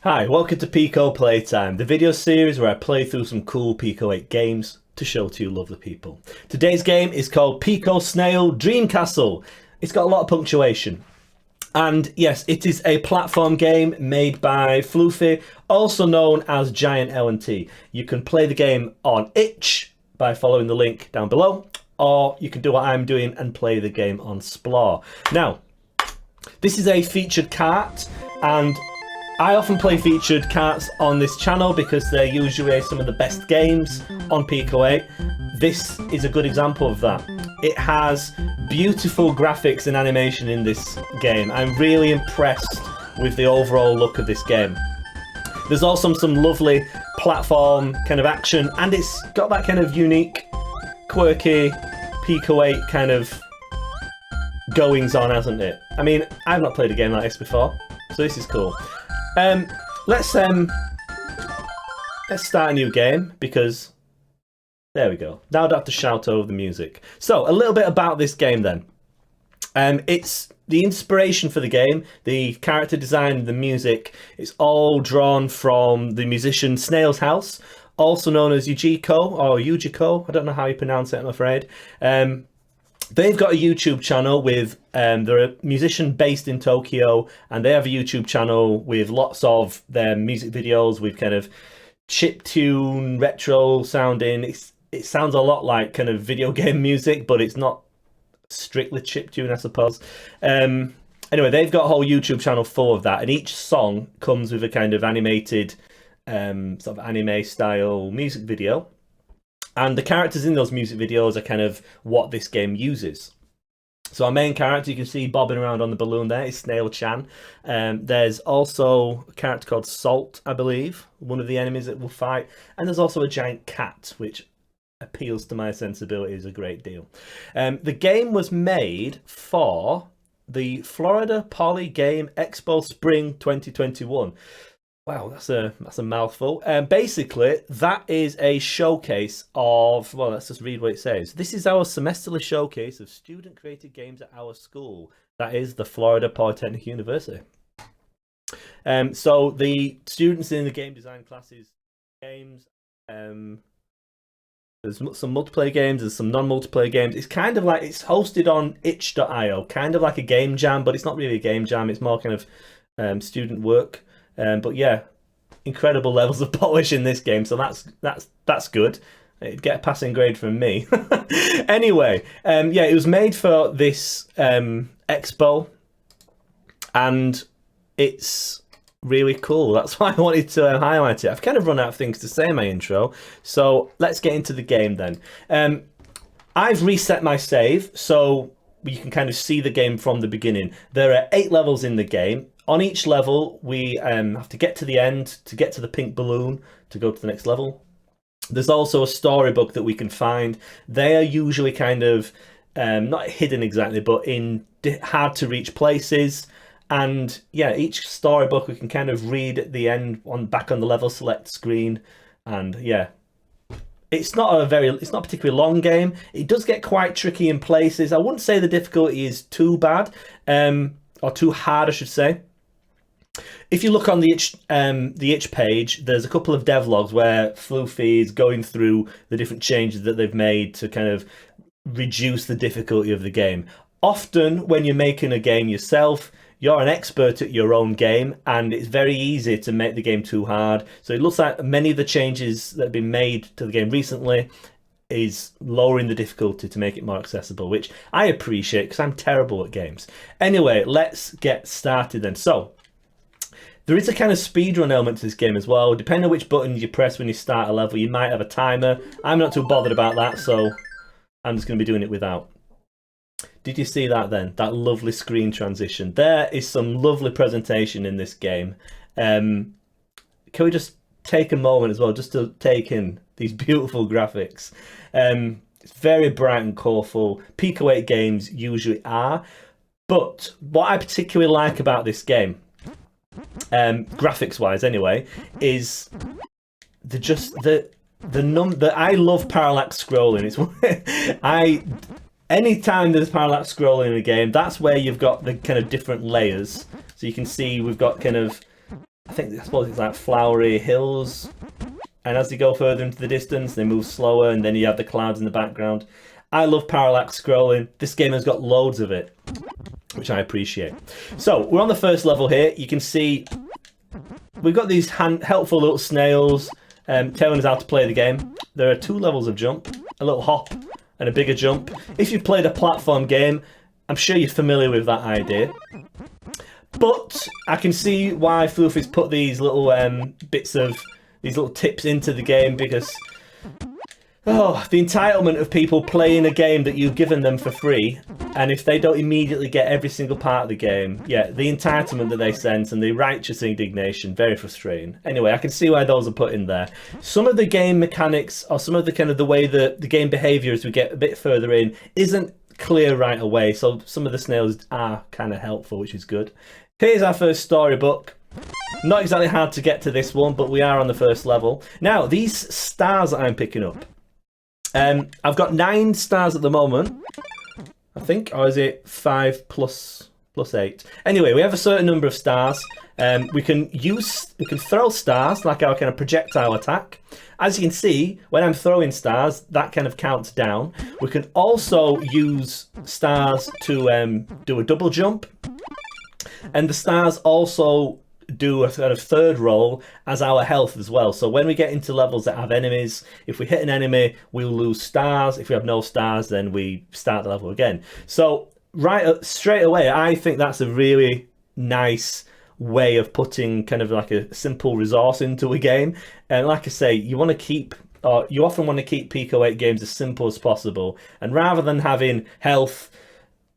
Hi, welcome to Pico Playtime, the video series where I play through some cool Pico 8 games to show to you lovely people. Today's game is called Pico Snail Dream Castle. It's got a lot of punctuation. And yes, it is a platform game made by Floofy, also known as Giant L&T. You can play the game on itch by following the link down below, or you can do what I'm doing and play the game on Splore. Now, this is a featured cart, and I often play featured carts on this channel because they're usually some of the best games on Pico 8. This is a good example of that. It has beautiful graphics and animation in this game. I'm really impressed with the overall look of this game. There's also some lovely platform kind of action, and it's got that kind of unique, quirky Pico 8 kind of goings on, hasn't it? I mean, I've not played a game like this before, so this is cool. Let's start a new game because there we go. Now I don't have to shout over the music. So a little bit about this game then. It's the inspiration for the game, the character design, the music. It's all drawn from the musician Snail's House, also known as Yujiko or Yujiko. I don't know how you pronounce it, I'm afraid. They've got a YouTube channel with, they're a musician based in Tokyo, and they have a YouTube channel with lots of their music videos with kind of chiptune, retro sounding. It sounds a lot like kind of video game music, but it's not strictly chiptune, I suppose. Anyway, they've got a whole YouTube channel full of that, and each song comes with a kind of animated, sort of anime style music video. And the characters in those music videos are kind of what this game uses. So our main character, you can see bobbing around on the balloon there, is Snail-Chan. There's also a character called Salt, I believe, one of the enemies that will fight. And there's also a giant cat, which appeals to my sensibilities a great deal. The game was made for the Florida Poly Game Expo Spring 2021. Wow, that's a mouthful. Basically, that is a showcase of, well, let's just read what it says. This is our semesterly showcase of student-created games at our school. That is the Florida Polytechnic University. So the students in the game design classes, games, there's some multiplayer games, there's some non-multiplayer games. It's kind of like, it's hosted on itch.io, kind of like a game jam, but it's not really a game jam. It's more kind of student work. But yeah, incredible levels of polish in this game, so that's good. It'd get a passing grade from me. Anyway, yeah, it was made for this expo, and it's really cool. That's why I wanted to highlight it. I've kind of run out of things to say in my intro, so let's get into the game then. I've reset my save, so you can kind of see the game from the beginning. There are 8 levels in the game. On each level, we have to get to the end to get to the pink balloon to go to the next level. There's also a storybook that we can find. They are usually kind of, not hidden exactly, but in hard to reach places. And yeah, each storybook we can kind of read at the end back on the level select screen. And yeah, it's not a particularly long game. It does get quite tricky in places. I wouldn't say the difficulty is too bad, or too hard, I should say. If you look on the itch page, there's a couple of devlogs where Floofy is going through the different changes that they've made to kind of reduce the difficulty of the game. Often, when you're making a game yourself, you're an expert at your own game, and it's very easy to make the game too hard. So it looks like many of the changes that have been made to the game recently is lowering the difficulty to make it more accessible, which I appreciate because I'm terrible at games. Anyway, let's get started then. So there is a kind of speedrun element to this game as well. Depending on which button you press when you start a level, you might have a timer. I'm not too bothered about that, so I'm just going to be doing it without. Did you see that then? That lovely screen transition. There is some lovely presentation in this game. Can we just take a moment as well just to take in these beautiful graphics? It's very bright and colourful. Pico 8 games usually are. But what I particularly like about this game, graphics wise anyway, is I love parallax scrolling. Anytime there's parallax scrolling in a game, that's where you've got the kind of different layers. So you can see we've got kind of I suppose it's like flowery hills. And as they go further into the distance, they move slower, and then you have the clouds in the background. I love parallax scrolling. This game has got loads of it, which I appreciate. So, we're on the first level here. You can see we've got these helpful little snails telling us how to play the game. There are 2 levels of jump, a little hop and a bigger jump. If you've played a platform game, I'm sure you're familiar with that idea. But I can see why Floofy's put these little bits of these little tips into the game, because the entitlement of people playing a game that you've given them for free, and if they don't immediately get every single part of the game, yeah, the entitlement that they sense and the righteous indignation, very frustrating. Anyway, I can see why those are put in there. Some of the game mechanics, or some of the kind of the way the game behaviour as we get a bit further in, isn't clear right away, so some of the snails are kind of helpful, which is good. Here's our first storybook. Not exactly hard to get to this one, but we are on the first level. Now, these stars that I'm picking up, I've got 9 stars at the moment, I think, or is it 5 plus 8? Anyway, we have a certain number of stars. We can throw stars like our kind of projectile attack. As you can see, when I'm throwing stars, that kind of counts down. We can also use stars to do a double jump, and the stars also do a kind of third role as our health as well. So when we get into levels that have enemies, if we hit an enemy, we'll lose stars. If we have no stars, then we start the level again. So straight away, I think that's a really nice way of putting kind of like a simple resource into a game. And like I say, you often want to keep Pico 8 games as simple as possible. And rather than having health,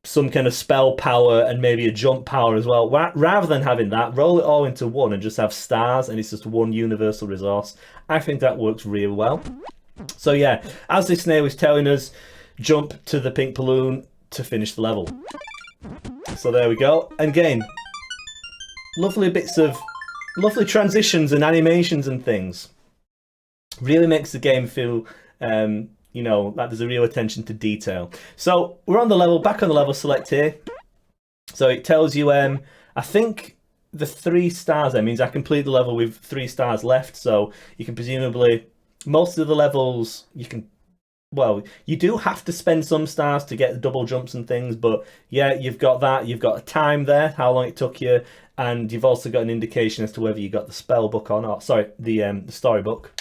some kind of spell power, and maybe a jump power as well, rather than having that, roll it all into one and just have stars, and it's just one universal resource. I think that works really well. So yeah, as this snail is telling us, jump to the pink balloon to finish the level. So there we go. And again, lovely transitions and animations and things. Really makes the game feel you know, like there's a real attention to detail. So we're on the level, back on the level select here. So it tells you, I think the 3 stars there means I complete the level with 3 stars left. So you can presumably, most of the levels, you do have to spend some stars to get the double jumps and things. But yeah, you've got that. You've got a time there, how long it took you. And you've also got an indication as to whether you got the spell book or not. Sorry, the storybook.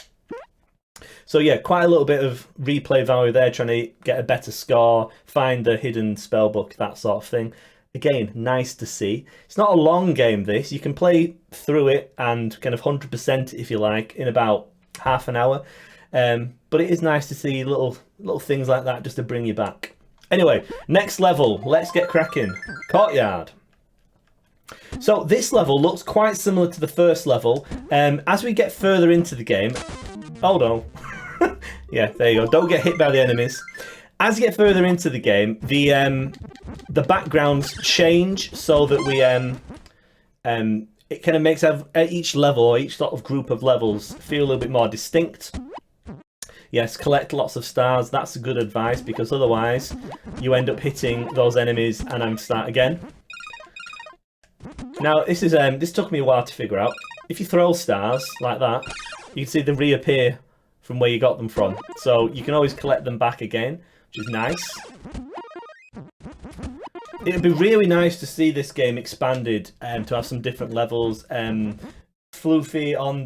So yeah, quite a little bit of replay value there, trying to get a better score, find the hidden spell book, that sort of thing. Again, nice to see. It's not a long game, this. You can play through it and kind of 100% if you like in about half an hour. But it is nice to see little things like that just to bring you back. Anyway, next level. Let's get cracking. Courtyard. So this level looks quite similar to the first level. As we get further into the game... Hold on. Yeah, there you go. Don't get hit by the enemies. As you get further into the game, the backgrounds change so that we it kind of makes each level or each sort of group of levels feel a little bit more distinct. Yes, collect lots of stars. That's good advice, because otherwise you end up hitting those enemies and I'm start again. Now this took me a while to figure out. If you throw stars like that, you can see them reappear from where you got them from. So you can always collect them back again, which is nice. It would be really nice to see this game expanded to have some different levels. Floofy on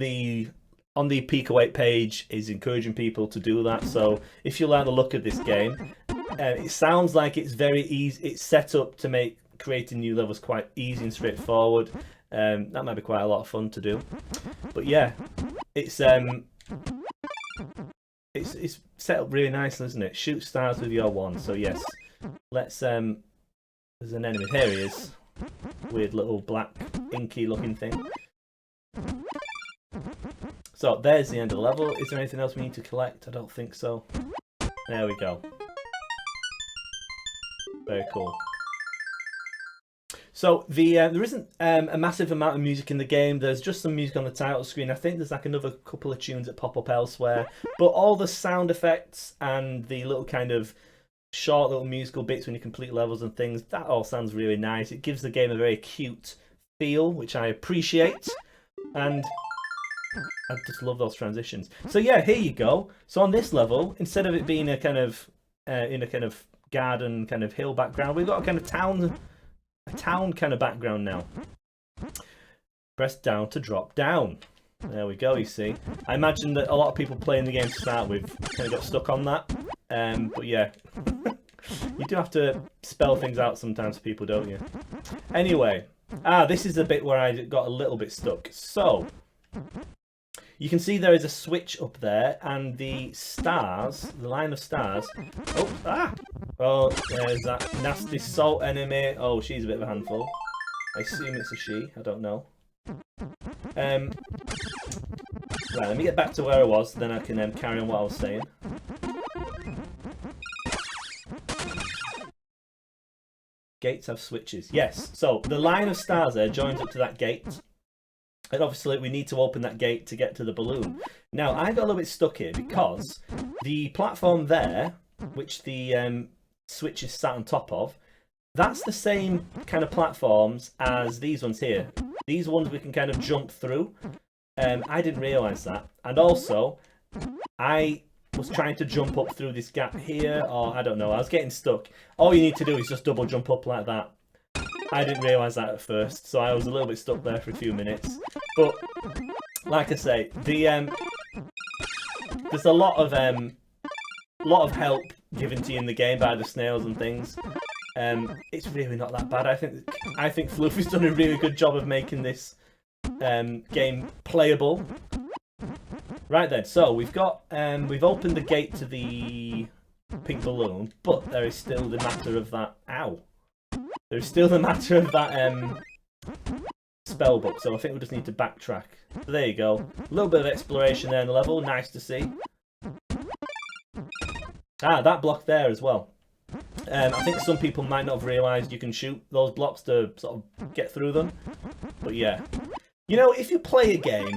the Pico 8 page is encouraging people to do that. So if you like the look of this game, it sounds like it's very easy. It's set up to make creating new levels quite easy and straightforward. That might be quite a lot of fun to do. But yeah, it's set up really nicely, isn't it? Shoot stars with your wand. So yes, let's there's an enemy. Here he is. Weird little black inky looking thing. So there's the end of the level. Is there anything else we need to collect? I don't think so. There we go. Very cool. So there isn't a massive amount of music in the game. There's just some music on the title screen. I think there's like another couple of tunes that pop up elsewhere. But all the sound effects and the little kind of short little musical bits when you complete levels and things, that all sounds really nice. It gives the game a very cute feel, which I appreciate. And I just love those transitions. So yeah, here you go. So on this level, instead of it being a kind of in a kind of garden kind of hill background, we've got a kind of town kind of background now. Press down to drop down. There we go, you see. I imagine that a lot of people playing the game to start with kind of got stuck on that. But yeah, you do have to spell things out sometimes for people, don't you? Anyway, this is the bit where I got a little bit stuck. So, you can see there is a switch up there, and the stars, the line of stars... Oh, there's that nasty salt enemy. Oh, she's a bit of a handful. I assume it's a she, I don't know. Right, let me get back to where I was, then I can carry on what I was saying. Gates have switches. Yes, so the line of stars there joins up to that gate. And obviously we need to open that gate to get to the balloon. Now, I got a little bit stuck here because the platform there, which the switch is sat on top of, that's the same kind of platforms as these ones here. These ones we can kind of jump through. I didn't realise that. And also, I was trying to jump up through this gap here, or I don't know, I was getting stuck. All you need to do is just double jump up like that. I didn't realise that at first, so I was a little bit stuck there for a few minutes. But, like I say, there's a lot of help given to you in the game by the snails and things. It's really not that bad. I think Floofy's done a really good job of making this game playable. Right then, so we've opened the gate to the pink balloon, but there is still the matter of that. Ow! There's still the matter of that spell book. So I think we just need to backtrack. So there you go. A little bit of exploration there in the level. Nice to see. That block there as well. I think some people might not have realised you can shoot those blocks to sort of get through them. But yeah. You know, if you play a game,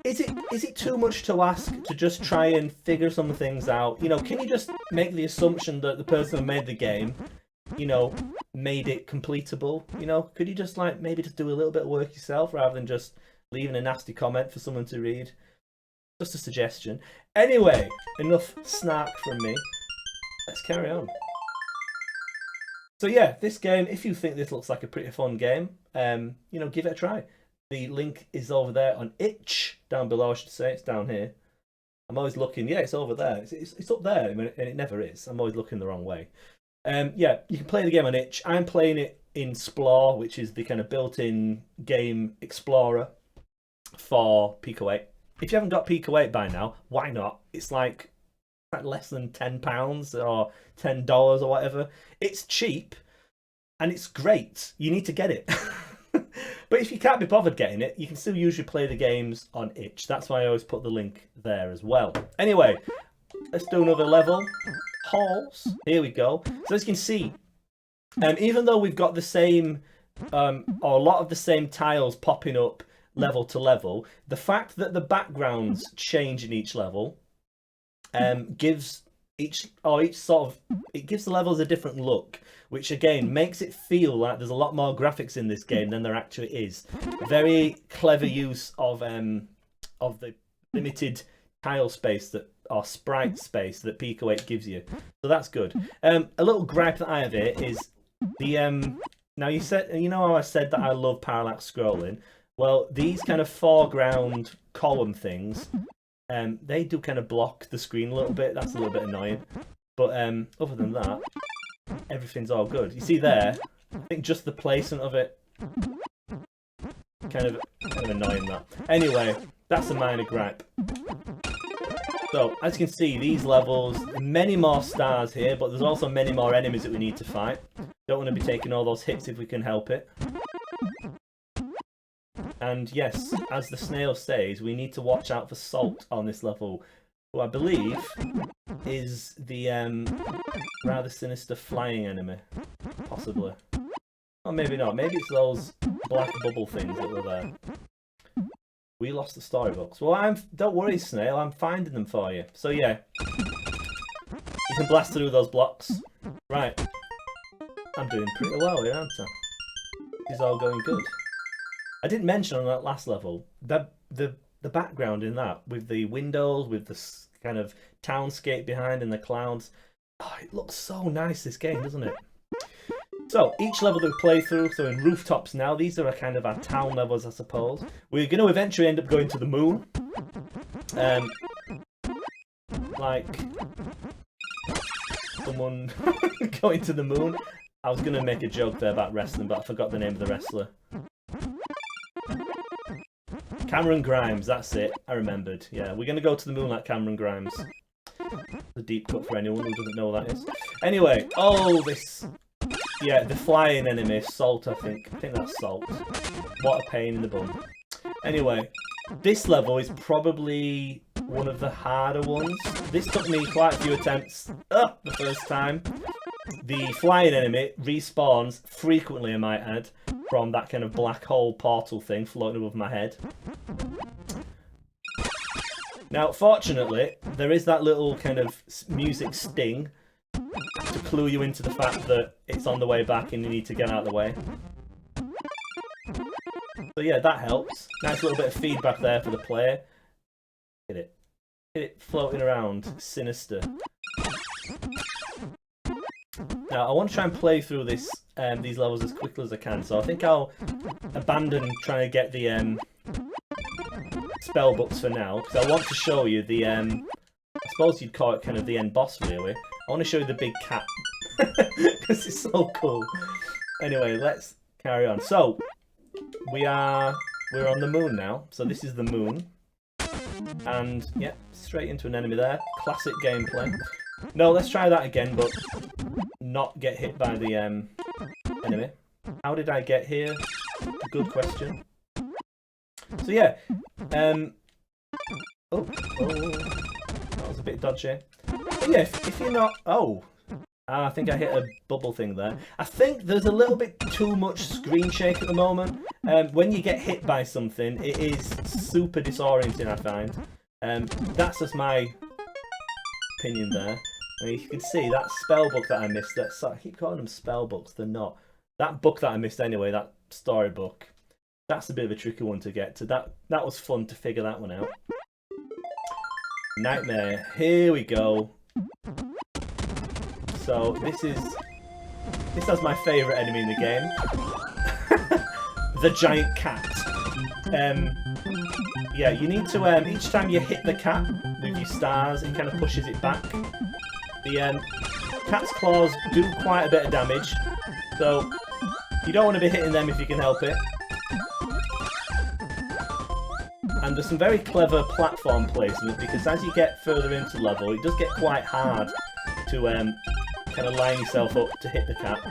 is it too much to ask to just try and figure some things out? You know, can you just make the assumption that the person who made the game, you know, made it completable? You know, could you just like maybe just do a little bit of work yourself rather than just leaving a nasty comment for someone to read? Just a suggestion. Anyway, enough snark from me. Let's carry on. So yeah, this game, if you think this looks like a pretty fun game, you know, give it a try. The link is over there on itch, down below I should say, it's down here. I'm always looking, yeah, it's over there. It's up there, and it never is. I'm always looking the wrong way. Yeah, you can play the game on itch. I'm playing it in Splore, which is the kind of built-in game explorer for Pico 8. If you haven't got Pico 8 by now, why not? It's like less than £10 or $10 or whatever. It's cheap and it's great. You need to get it. But if you can't be bothered getting it, you can still usually play the games on itch. That's why I always put the link there as well. Anyway, let's do another level. Halls. Here we go. So as you can see, even though we've got the same, or a lot of the same tiles popping up level to level, the fact that the backgrounds change in each level gives each sort of, it gives the levels a different look, which again makes it feel like there's a lot more graphics in this game than there actually is. Very clever use of the limited tile space that, or sprite space that Pico 8 gives you. So that's good. A little gripe that I have here is the now you know how I said that I love parallax scrolling? Well, these kind of foreground column things, they do kind of block the screen a little bit. That's a little bit annoying. But other than that, everything's all good. You see there, I think just the placement of it, kind of annoying that. Anyway, that's a minor gripe. So, as you can see, these levels, many more stars here, but there's also many more enemies that we need to fight. Don't want to be taking all those hits if we can help it. And yes, as the snail says, we need to watch out for Salt on this level, who I believe is the rather sinister flying enemy, possibly. Or maybe not, maybe it's those black bubble things that were there. We lost the storybooks. Well, don't worry, Snail, I'm finding them for you. So yeah, you can blast through those blocks. Right, I'm doing pretty well here, aren't I? This is all going good. I didn't mention on that last level the background in that with the windows, with the kind of townscape behind and the clouds. Oh, it looks so nice, this game, doesn't it? So each level that we play through, so in rooftops now, these are kind of our town levels, I suppose. We're going to eventually end up going to the moon. Like someone going to the moon. I was going to make a joke there about wrestling, but I forgot the name of the wrestler. Cameron Grimes, that's it. I remembered. Yeah, we're going to go to the moon like Cameron Grimes. The deep cut for anyone who doesn't know what that is. Anyway, oh, this... Yeah, the flying enemy, Salt, I think. I think that's Salt. What a pain in the bum. Anyway, this level is probably one of the harder ones. This took me quite a few attempts the first time. The flying enemy respawns frequently, I might add, from that kind of black hole portal thing floating above my head. Now, fortunately, there is that little kind of music sting to clue you into the fact that it's on the way back and you need to get out of the way. So yeah, that helps. Nice little bit of feedback there for the player. Hit it. Hit it floating around. Sinister. Now, I want to try and play through this these levels as quickly as I can, so I think I'll abandon trying to get the spell books for now, because I want to show you the, I suppose you'd call it kind of the end boss, really. I want to show you the big cat, because it's so cool. Anyway, let's carry on. So, we're on the moon now, so this is the moon. And, yeah, straight into an enemy there. Classic gameplay. No, let's try that again, but not get hit by the enemy. How did I get here? Good question. So yeah, oh, that was a bit dodgy. But yeah, if you're not, I think I hit a bubble thing there. I think there's a little bit too much screen shake at the moment. When you get hit by something, it is super disorienting, I find. That's just my opinion there. I mean, you can see that spell book that I missed. I keep calling them spell books. They're not. That book that I missed anyway, that storybook. That's a bit of a tricky one to get to. That was fun to figure that one out. Nightmare. Here we go. So this has my favourite enemy in the game. The giant cat. Yeah, you need to each time you hit the cat with your stars, it kind of pushes it back. The cat's claws do quite a bit of damage, so you don't want to be hitting them if you can help it. And there's some very clever platform placement, because as you get further into the level, it does get quite hard to kind of line yourself up to hit the cat.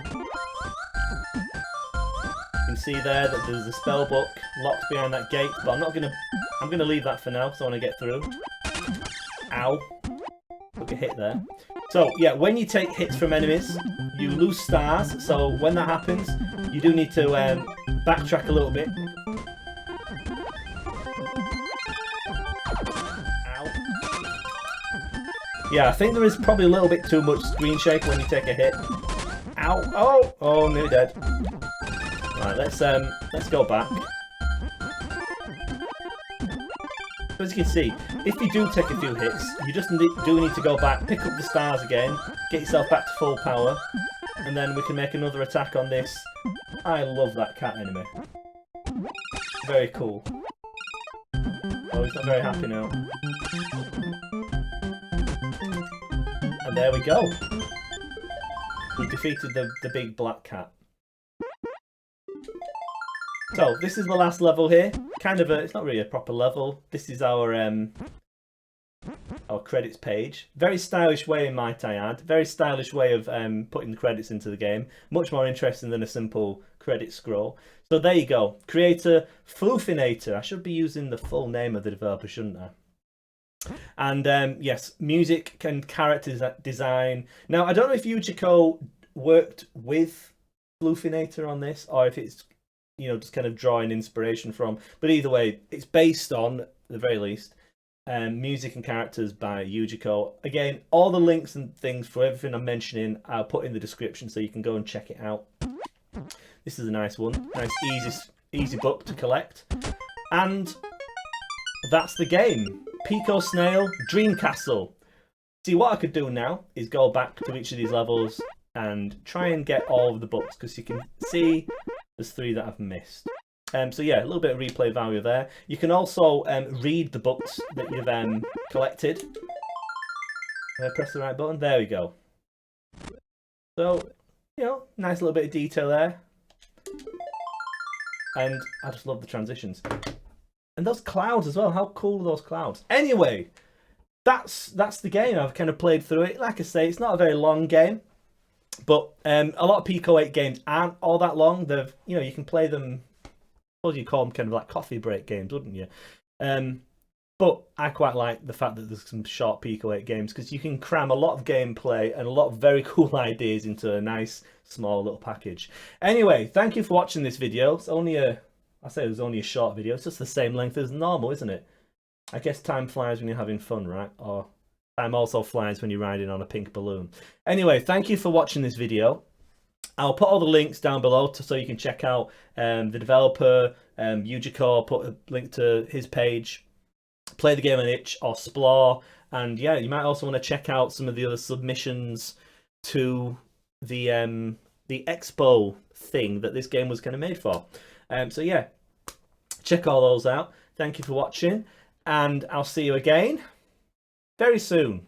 You can see there that there's a spell book locked behind that gate, but I'm gonna leave that for now, because I want to get through. Ow. Took a hit there. So, yeah, when you take hits from enemies, you lose stars, so when that happens, you do need to backtrack a little bit. Ow. Yeah, I think there is probably a little bit too much screen shake when you take a hit. Ow! Oh, nearly dead. Right, let's go back. As you can see, if you do take a few hits, you just do need to go back, pick up the stars again, get yourself back to full power, and then we can make another attack on this. I love that cat enemy. Very cool. Oh, he's not very happy now. And there we go. We defeated the big black cat. So, this is the last level here. Kind of it's not really a proper level. This is our credits page. Very stylish way, might I add. Very stylish way of putting the credits into the game. Much more interesting than a simple credit scroll. So there you go. Creator Floofinator. I should be using the full name of the developer, shouldn't I? And yes, music and character design. Now, I don't know if Yujiko worked with Floofinator on this, or if it's, you know, just kind of drawing inspiration from. But either way, it's based on, at the very least, music and characters by Yujiko. Again, all the links and things for everything I'm mentioning I'll put in the description, so you can go and check it out. This is a nice one. Nice, easy book to collect. And that's the game. Pico Snail Dream Castle. See, what I could do now is go back to each of these levels and try and get all of the books, because you can see there's 3 that I've missed. So yeah, a little bit of replay value there. You can also read the books that you've collected. Press the right button. There we go. So, you know, nice little bit of detail there. And I just love the transitions. And those clouds as well. How cool are those clouds? Anyway, that's the game. I've kind of played through it. Like I say, it's not a very long game. But a lot of Pico 8 games aren't all that long. They've, you know, you can play them, what do you call them, kind of like coffee break games, wouldn't you? But I quite like the fact that there's some short Pico 8 games, because you can cram a lot of gameplay and a lot of very cool ideas into a nice small little package. Anyway, thank you for watching this video. It's only I say it was only a short video. It's just the same length as normal, isn't it? I guess time flies when you're having fun, right? Or time also flies when you're riding on a pink balloon. Anyway, thank you for watching this video. I'll put all the links down below so you can check out the developer, Yujiko, put a link to his page, play the game on itch or Splore, and yeah, you might also want to check out some of the other submissions to the expo thing that this game was kind of made for. So yeah, check all those out. Thank you for watching, and I'll see you again very soon.